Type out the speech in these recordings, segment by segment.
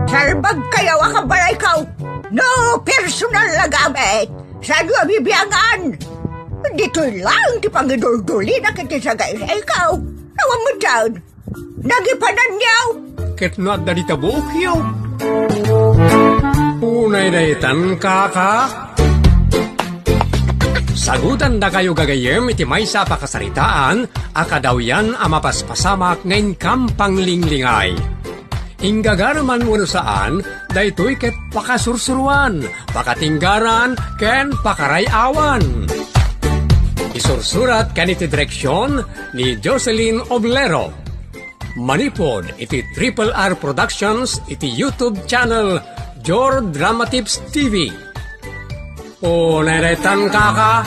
Salbag kayo akabalay ka. No personal na gamit. Saan yung bibiyangan? Dito'y lang di pangidul-duli na kita sa gaya sa ikaw. Nawang mo dyan. Nagipanan niyaw. Ket no at dalita bukyaw. Unay daytan kaka. Sagutan na kayo gagayem iti may sa pakasaritaan, akadaw yan amapaspasamak ngayon kampang linglingay. Ingagaraman mo saan, daytoy ket pakasursuruan, pakatinggaran, ken pakarayawan. Isursurat kaniti direksyon ni Jocelyn Oblero. Manipod iti Triple R Productions iti YouTube channel Jor Drama Tips TV. O naretan kaka.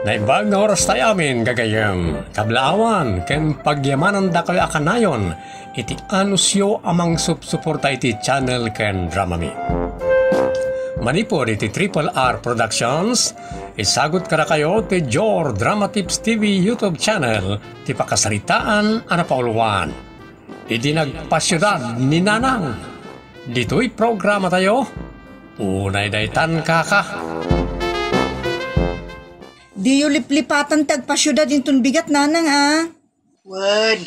Naibag na oras tayo amin gagayang kablaawan ken pagyamanan da kayo akanayon iti anusyo amang suporta iti channel ken Dramami. Manipod iti Triple R Productions, isagot kada kayo ti Jor Drama Tips TV YouTube channel ti pakasaritaan anapauluan. Idi nagpasyudad ni Nanang. Dito'y programa tayo. Unay daytan kaka. Di yu liplipatan tagpasyudad intun bigat nanang Wen,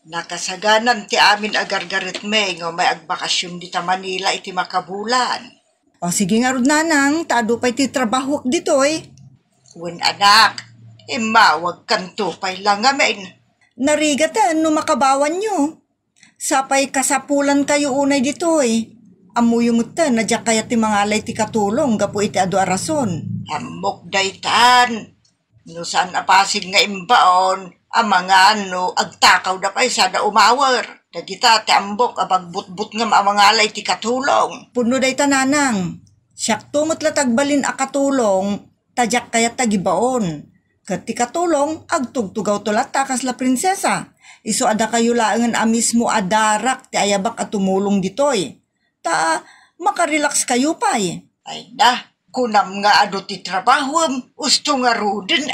nakasaganan ti amin agargaret me nga may agbakasyon di ta Manila iti makabulan. O sige nga rod nanang, tado pa'y ti trabaho dito'y. Wen anak, wag kanto pa'y lang amin. Narigatan no makabawan nyo. Sapay kasapulan kayo unay dito'y. Amuyungutan na diya kaya ti mga alay ti katulong gapu iti adu arason. Amok daytan. No saan apasig nga imbaon, ang mga agtakaw da pa'y sada umawar. Dagita ti ambok abagbutbut nga mga alay ti katulong. Puno day tananang. Siyak tumot latagbalin a katulong, tadyak kaya tagibaon. Kat ti katulong, agtugtugaw tulat takas la prinsesa. Iso ada kayo laangan mismo adarak ti ayabak at tumulong ditoy. Ta, makarelax kayo pa eh. Ay na, kunam nga ado ti trabahom, usto nga rudin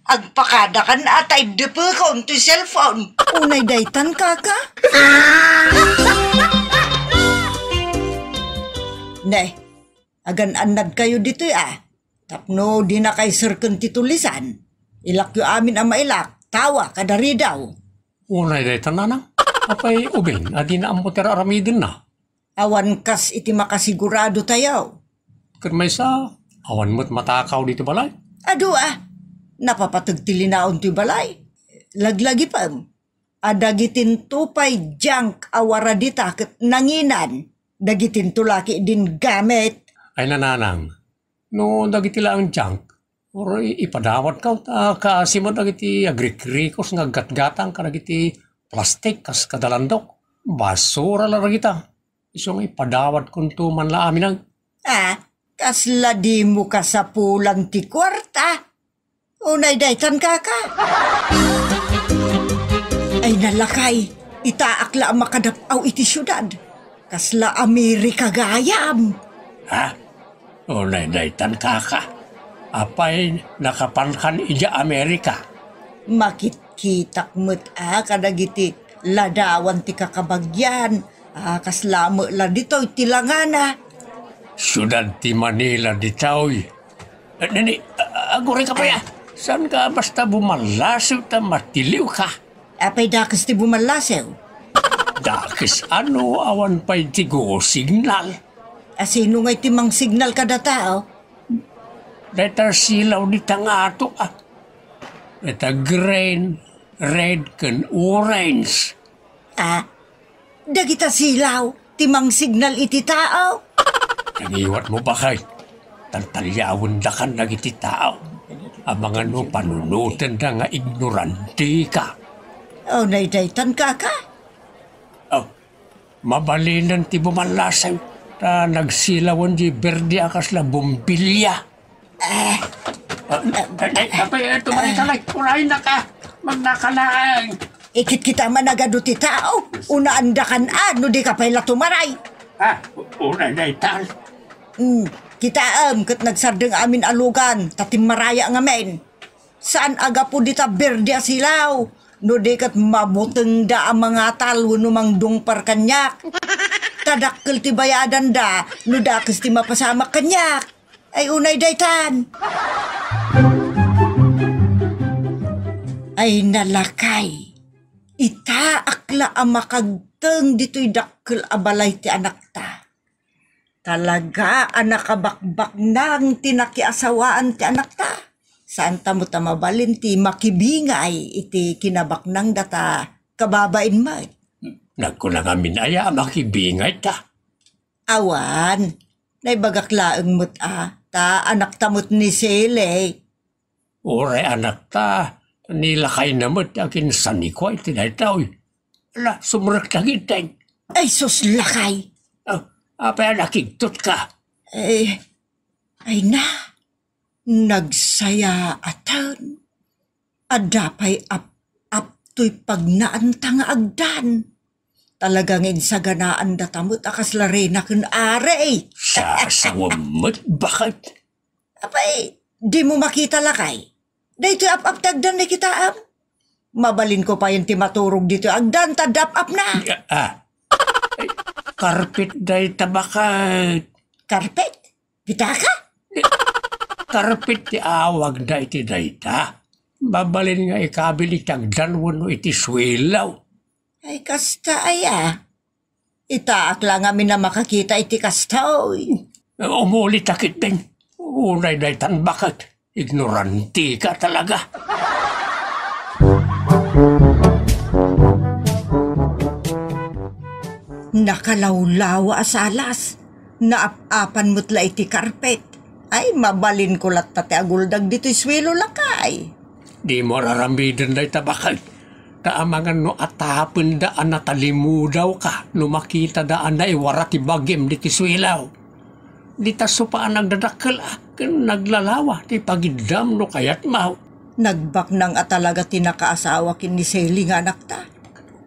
agpakadakan atay depekon ti cellphone. Unay daytan kaka? Ne, agan-anad kayo dito Tapno di na kay sirken titulisan. Ilak yu amin ang mailak, tawa kadari daw. Unay daytan nanang. Apay ubing, adi na ang putera aramidin na. Awan kas iti makasigurado tayo. Kat may sa, awan mo't matakaw dito balay. Ado napapatagtilinaon ti balay. Laglagi pa. Adagitin tupay junk awara dita kat nanginan. Dagitin tulaki din gamit. Ay nananang, no dagitila ang junk, or ipadawat ka simod dagiti agrikrikos nga gatgatang ka dagiti plastik kas kadalandok. Basura lang kita. Isong ipadawat kung tuman la amin ang. Kasla di mo kasapulan ti kwarta. Unay daytan kaka. Ay nalakay, itaakla ang makadapaw iti syudad. Kasla Amerika gayam. Unay daytan kaka. Apay nakapankan ija Amerika. Makitkitak mo't kadagiti ladawan ti kakabagyan. Kasla mo la dito itilangana. Syudad ti Manila ditoy. Nini, aguri ka pa ya. Saan ka basta bumalasaw ta matiliw ka? Apay dakas ti bumalasaw. Dakis ano awan pa'y tigo signal. Sino nga'y timang signal kada tao? Deta silaw di tangato Deta green, red, kan orange. Dagita silaw, timang signal iti tao. Nangiwat mo ba kay? Tantalyawan da kan nagiti tao. Ang mga panunutan da nga ignorante ka. Naydaytan kaka? Mabalinan ti bumalasay. Ta nagsilawan di berde akas la bumbilya. Apay, ito manisalay. Unahin na ka. Magnakalaan. Ikit kita managado ti tao. Unaandakan no di ka pala tumaray. Unay na ital. Kita kat nagsardeng amin alugan, tatim maraya nga men. Saan aga po dita berde silaw? No di kat mabuteng da ang mga talo no mang dungpar kanyak. Kadakkel ti bayadan da, no dakes ti mapasama kanyak. Ay unay daytan. Ay nalakay. Ita akla ang makagteng dito'y dakkel abalay ti anak ta. Talaga anak kabakbak nang tinakiasawaan ti anak ta. Saan ta mo ta mabalin ti makibingay iti kinabak nang data kababain mo. Nagkunangamin aya makibingay ta. Awan, naibagaklaang mo't ta anak tamot ni Sele. Oray anak ta, nilakay na mo't akin saniko iti daytaw. Ala, sumurak na gitay. Ay suslakay. Apay nakigtot ka. Ay na, nagsaya atan. Adapay to'y pagnaantang agdan. Talagang insaganaan datamot akas larena kun are. Sasawamot, bakit? Apay, di mo makita lakay. Dahito ap-tagdan na kita Mabalin ko pa yung timaturog dito. Agdan, tadap-up na. Karpit day tabakat. Karpet? Kita ka? Karpit ti awag da iti dayta. Babalin nga ikabili tagdan wano iti swilaw. Ay, kasta aya. Itaak lang amin na makakita iti kasta, oy. Umulit akit din. Unay daytan bakit? Ignoranti ka talaga. Nakalawlawa asalas. Naap-apan mo't la iti karpet. Ay, mabalin ko lat tate aguldag dito'y swelo lakay. Di mo raramidan day tabakit. Taamangan no atapon daan na talimudaw ka. No makita daan na iwara ti bagim di ti swilaw. Di taso paan nagdadakkel naglalawa ti pagidam no kayat maw. Nagbak nang atalaga tinakaasawa kin ni Sally nga anak ta.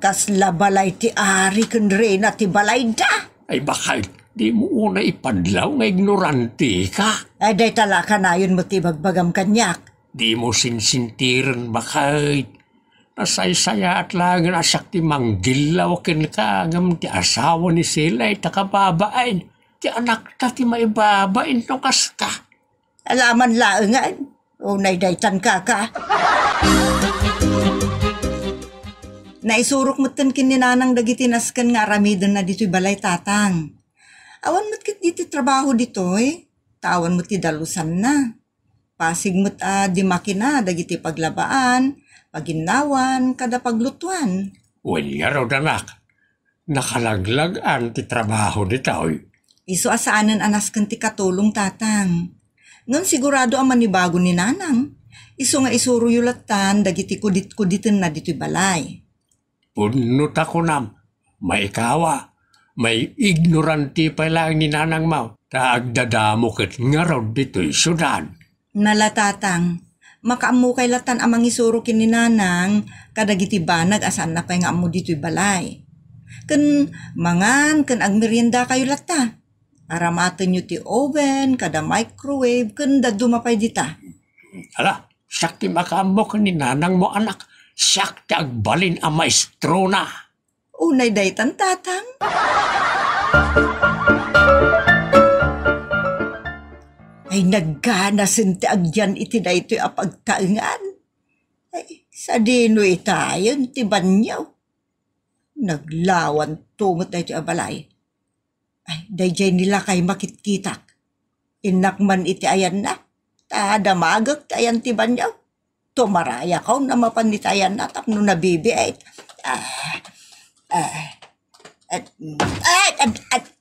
Kasla balay ti ari ken rena ti balay da. Ay bakit? Di mo una ipadlaw nga ignorante ka. Ay day talaka na yun mo ti bagbagam kanyak. Di mo sinsintiran bakit? Nasaysaya at lang na sakti manggilaw ken ka ngam ti asawa ni sila ay takababain. Ti anak ta ti maibabain no kas ka. Alaman laengan. Unay daytan ka. Naisurok mo tan kininanang dagiti nasken nga aramidon na dito'y balay tatang. Awan mo't kit diti trabaho dito'y. Tawan mo't ti dalusan na. Pasig mo't di makina dagiti paglabaan. Paginawan, kada paglutuan. Well nga raw danak. Nakalaglagan ti trabaho ni taoy. Iso asaanan anas kan ti katulong tatang. Ngan sigurado ang manibago ni nanang. Iso nga isuro yulatan dagiti kudit-kuditin na dito'y balay. Punot ako nam. May ikawa. May ignoranti pa lang ni nanang mo. Taagdadamo ket nga raw dito'y syudad. Nalatatang. Makaamu kay latan amang isuro kin ni nanang kadagiti banag asan na pay nga amu dito'y balay. Ken mangan ken agmerienda kayo lata. Aramaten nyo ti oven, kada microwave, ken daddo mapay dita. Ala, sakti makaamo ken ni nanang mo anak. Sakti agbalin a maestro na. Unay daytan tatang. Ay naggana sinti agyan iti daytoy apagtaengan. Ay sa dino itayon ti banyaw. Naglawan tumot daytoy abalay. Ay dayjay nila kay makitkitak. Inak man iti ayan na. Tadamagak ti ayan ti banyaw. Tumaraya kaw na mapanitayan na tapno nabibiait.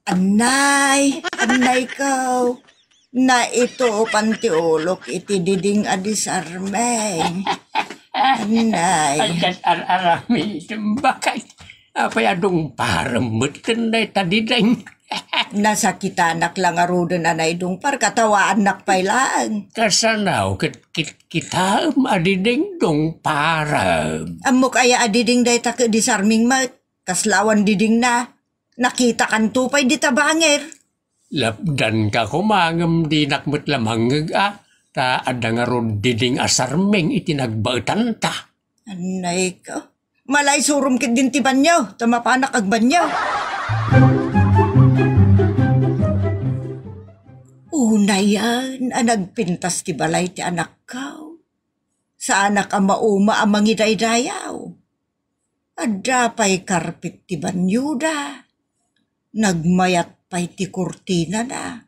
Anay kaw. Na ito pantiulok iti diding adisarmeng. Anay. Ayan arami bakit? Apay adong paramot ken day tadideng. Nasakitanak lang arudan anay dong par katawaan nak pailaan. Kasanaw kita adideng dong param. Amok aya adiding day ta disarming mat. Kaslawan diding na. Nakita kan tupay di tabanger. Lapdan ka kumangam di nakmet lamang ta ada nga ron diding asarmeng iti nagbautan ta. Anay ka. Malay surum kit din ti banyaw. Tamapanak ag banyaw. Una yan, nagpintas ti balay ti anak ka. Sa anak ang mauma ang mangidaydayaw. Adda pa'y karpit ti banyuda. Nagmayat pa'y ti kurtina na.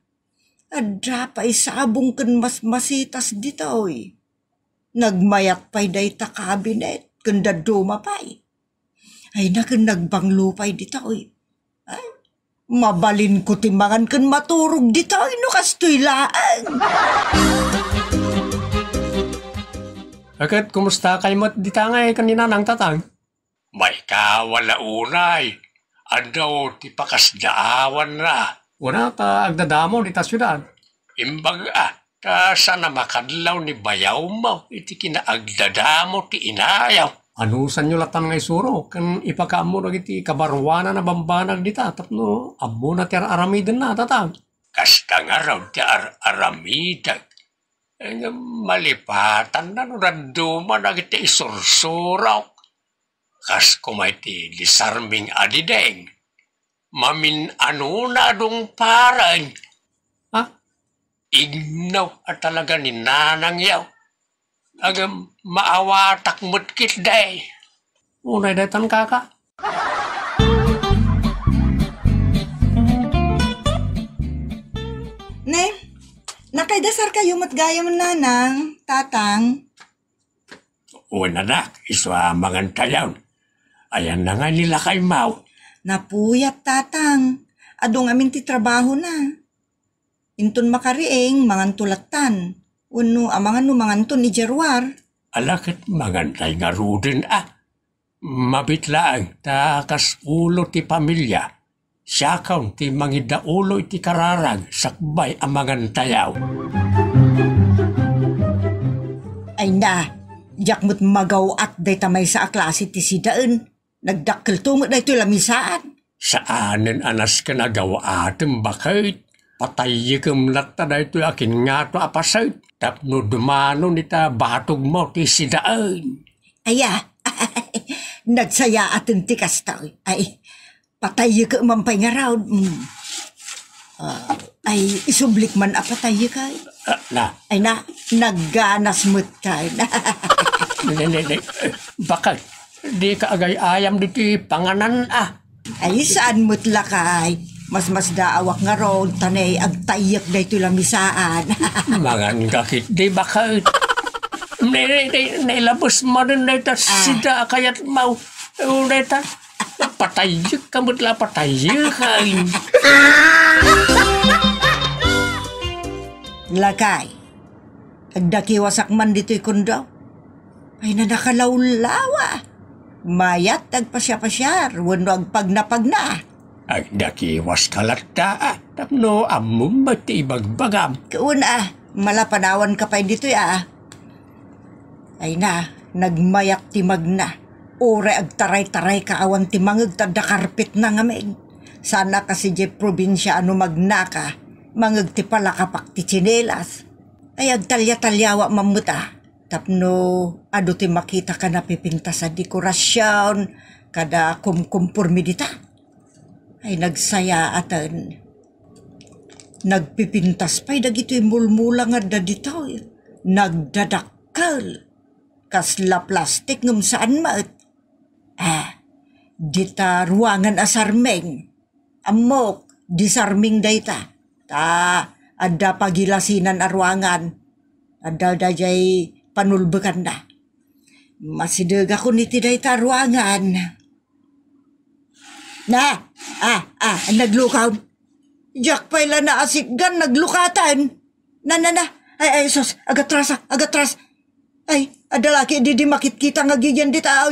Adda pa'y sabong kan mas masitas ditoy. Nagmayat pa'y day ta kabinet. Kanda duma pa'y. Ay nakan nagbanglo pa'y ditoy. Ay, mabalin ko timangan kan maturog ditoy no kastoy laan. Agad, kumusta kayo mo't ditangay kanina ng tatang? May kawala unay. Ando, ti pakasdaawan na. Wala ta agdadamo di ta syudad. Imbag ta sana makadlaw ni bayaw mo. Iti kinaagdadamo ti inayaw. Anusan nyo latan ngay suro. Kan ipakaamo na iti kabarwana na bambanag di ta. Tapno, amo na ti aramidan na tatang. Kasta nga raw ti aramidag. Malipatan na no raduma na iti isursuraw. Kas kumay ti disarming adideng. Mamin ano na dong parang. Ha? Ignaw at talaga ni nanang yaw. Agam maawatak mo't kit day. Unay daytan kaka. Ne, nakaidasar kayo matgaya man nanang, tatang. Una na, iswa mangantayaw. Ayan na nga nila kay Mau. Napuyat tatang, adong amin ti trabaho na. Intun makarieng mangantulatan. Uno amangan no manganton ni Jerwar. Alakit mangantay nga rudin Mabitlaang takas ulo ti pamilya. Siyakaw ti mangida ulo iti kararag sakbay ang mangantayaw. Ay na, jakmut magaw at day tamay sa aklase ti sidaan. Nagdakkel tumot na ito lamisaan. Saanin anas ka nagawa ating bakit? Patay kem latta na ito akin nga to apasay. Tapno dumano nita batog mo ti sidaan. Aya, nagsaya atin ti kastaw. Ay, patay ka mampay nga raw. Ay, isublik man apatay ka. Ay na, nagganas mo't ka. Bakit? Di ka agay ayam dito panganan Ay, saan mo't lakay? Mas daawak nga ron, tanay agtayak na ito lamisaan. Mangan kakit, di bakit? Nailabos mo rin na ito sida kaya't mau. Neta, patayik ka mo't la patayik ay. Lakay, agdakiwasak man dito'y kundo. Ay na nakalawlawa. Mayat agpasya-pasyar, wano agpag na. Agdakiwas kalata tapno amum mati ibagbagam. Kauna, malapanawan ka pa dito'y Ay na, nagmayak ti magna. Ore agtaray-taray ka awan ti mangag tadda karpit na ngamin. Sana kasi di probinsya ano magna ka, mangag ti palakapak ti tsinelas. Ay agtalya-talyawa mamuta. Tapno, ado ti makita ka na pipinta sa dekorasyon, kada kumkumpurmi dita. Ay nagsaya atan. Nagpipintas pa'y dagito'y mulmula nga da dito. Nagdadakkel. Kasla plastik ngam saan maat. Dita ruangan asarmeng. Amok, disarming dayta. Ada pagilasinan a ruangan. Ada dajay panulbekan da. Masideg ako niti dayta ruangan. Naglukaw. Jack pa'y na asikgan, naglukatan. Ay, sos, agatras. Ay, adalaki di makit kita nga gigyan dita.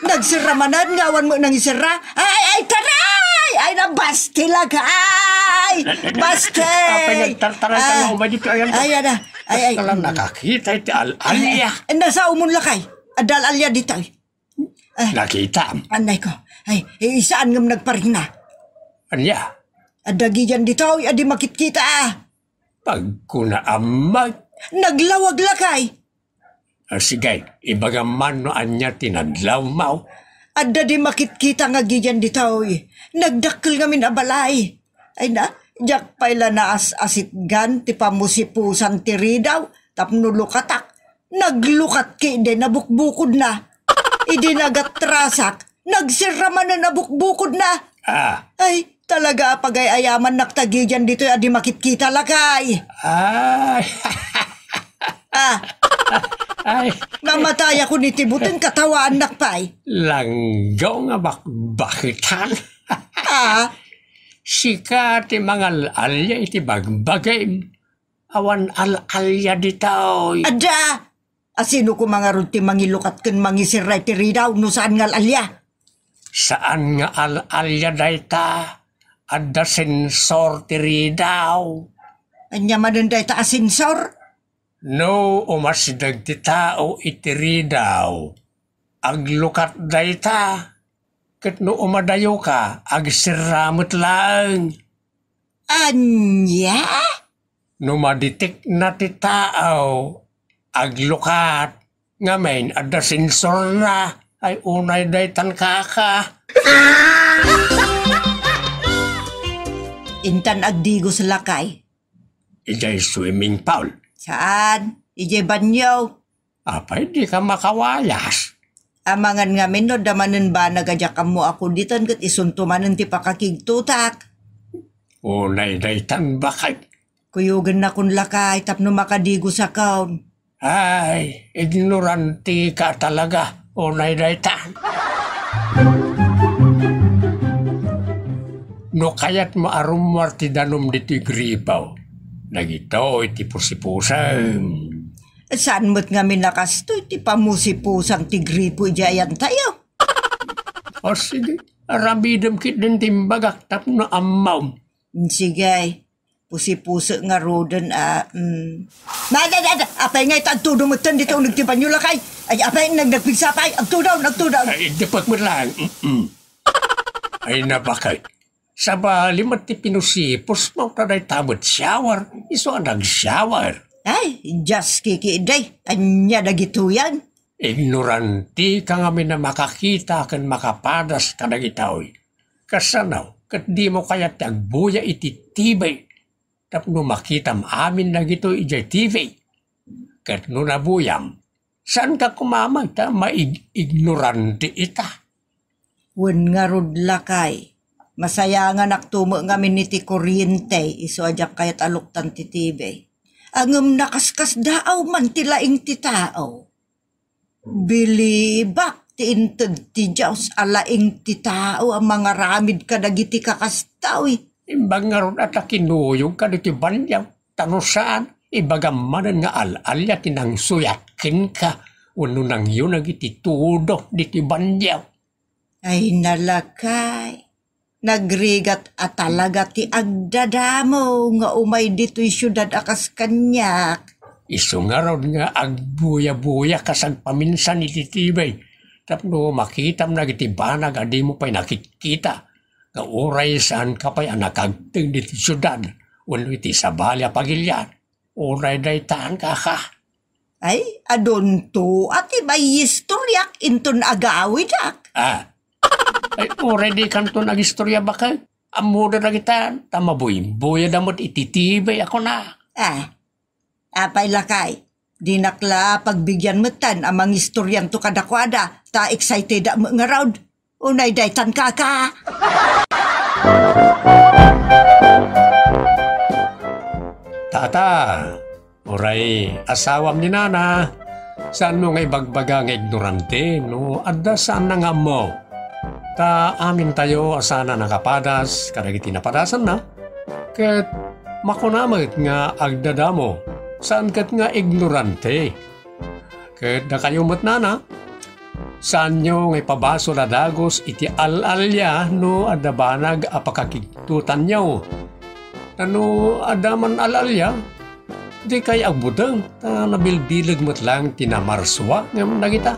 Nagsiramanan, ngawan mo nang isira. Ay, taray! Ay, nabaste lagay! Baste! Apa nagtartaran ka na umay dito ayan. Ay. Talang nakakita iti alya. Nasa umon lakay. Adal alya dito. Nakita. Anay ko. Ay, isaan ngam nagparina. Anya? Adagyan dito, adi makit kita. Pag kuna amag. Naglawag lakay. Sige, ibagaman no anya tinadlaw mao. Adda di makitkita nga giyan ditoy. Nagdakkel ngamin abalay. Ay na, jak paila na asitgan ti pamusipusan ti ridaw. Tapno lukatak. Naglukat ki de nabukbukod na. Idi nagatrasak. Nagsirama na nabukbukod na. Ay, talaga pagayayaman naktagi dyan dito adi makitkita lakay. Ay, Mamatay ako ni Tibutin katawaan nakpay. langgaw nga bakitan. Sika ti mga alya iti bagbagay. Awan alya ditaw. Adda! Asino ko mga runti mangilukat ken mangisirray ti ridaw no saan nga alya? Saan nga alya dayta? Adda sensor ti ridaw. Anya manenday ta asensor? No, umasdag ti tao itiri daw. Aglukat dayta. Ket no umadayo ka, agsiramot lang. Anya? No maditik na ti tao, aglukat. Ngamen, ada sensor na. Ay unay daytan kaka. Intan agdigo sa lakay. Ijay swimming pool. Saan? Ije banyaw. Apay di ka makawayas. Amangan nga no damanen ba nagajakam mo ako ditan ket isuntumanen ti pakakigtutak. Unay daytan bakay. Kuyugan na kun lakay tapno makadigo sa kaon. Ay, ignoranti ka talaga. Unay daytan. No kayat maarumwar ti danom diti gribaw. Nagito iti pusipusan. Saan mo't nga minakasto iti pamusipusang ti gripo ijayan tayo? O sige, arabidam kit din timbagak tapno amaw. Sige, pusi-puso nga rodan apay nga itagtudo mo tan dito nagtipan nyo lakay. Ay apay nagpigsapay, agtudaw. Ay, dapat mo lang. Ay, nabakay. Sa balimat ti pinusipos mo taday tamot shower. Iso ang nag-shower. Ay, just kikiday. Anya nagituyan. Ignoranti ka nga na makakita kan makapadas ka nagitaoy. Kasanaw, kat di mo kaya tagbuya iti tibay. Tapno makitam amin na gito ijay TV. Kat no nabuyam, saan ka kumamag ta maignoranti ita? Wen nga rod lakay. Masaya nga naktumo nga miniti kuryente. Iso ajak kayat aluktan ti TV. Angam nakaskas daaw man tilaing ti tao. Bilibak ti inted ti Diyos alaing ti tao ang mga ramid ka dagiti kakastawi. Imbang nga ron at kinuyog ka dito banyaw. Tanusaan, ibagamanan nga alalya tinang suyatkin ka. Uno nang yun nagiti tudo dito banyaw. Ay nalakay. Nagrigat at talaga ti agdadamo nga umay dito'y syudad akas kanyak. Iso nga ron nga agbuya-buya kasag paminsan iti tibay. Tapno makitam na iti banag adi mo pa'y nakikita. Nga uray saan ka pa'y nakagting diti syudad. Uno iti sabalya pagilyan. Uray daytaan ka ka. Ay, adon to at ibay istoryak inton agawid ak. Ay, already kanto nag-istorya ba ka? Amuda na kita, tamabuy-buya damot ititibay ako na. Apay lakay, di nakla pagbigyan metan amang istoryan to kadakwada, ta excited mo nga raud. Unay daytan kaka. Tata, oray, asawam ni Nana. Saan mo ngay bagbagang ignorante, no? Adda saan na nga mo? Ta amin tayo asana nakapadas, kadagiti napadasan na. Ket makunamit nga agdadamo, saan ket nga ignorante. Ket da kayo matnana, saan nyo ngay pabaso na dagos iti alalya no adabanag apakakigtutan nyo. Ano adaman alalya, di kay agbudang, ta nabilbilag mo't lang tinamarswa ngam nagita.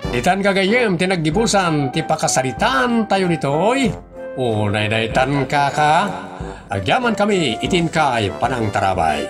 Ditan kagayem tinaggibusan ti pakasaritan tayo nitoy. Unay daytan kaka. Agyaman kami itin kay panang tarabay.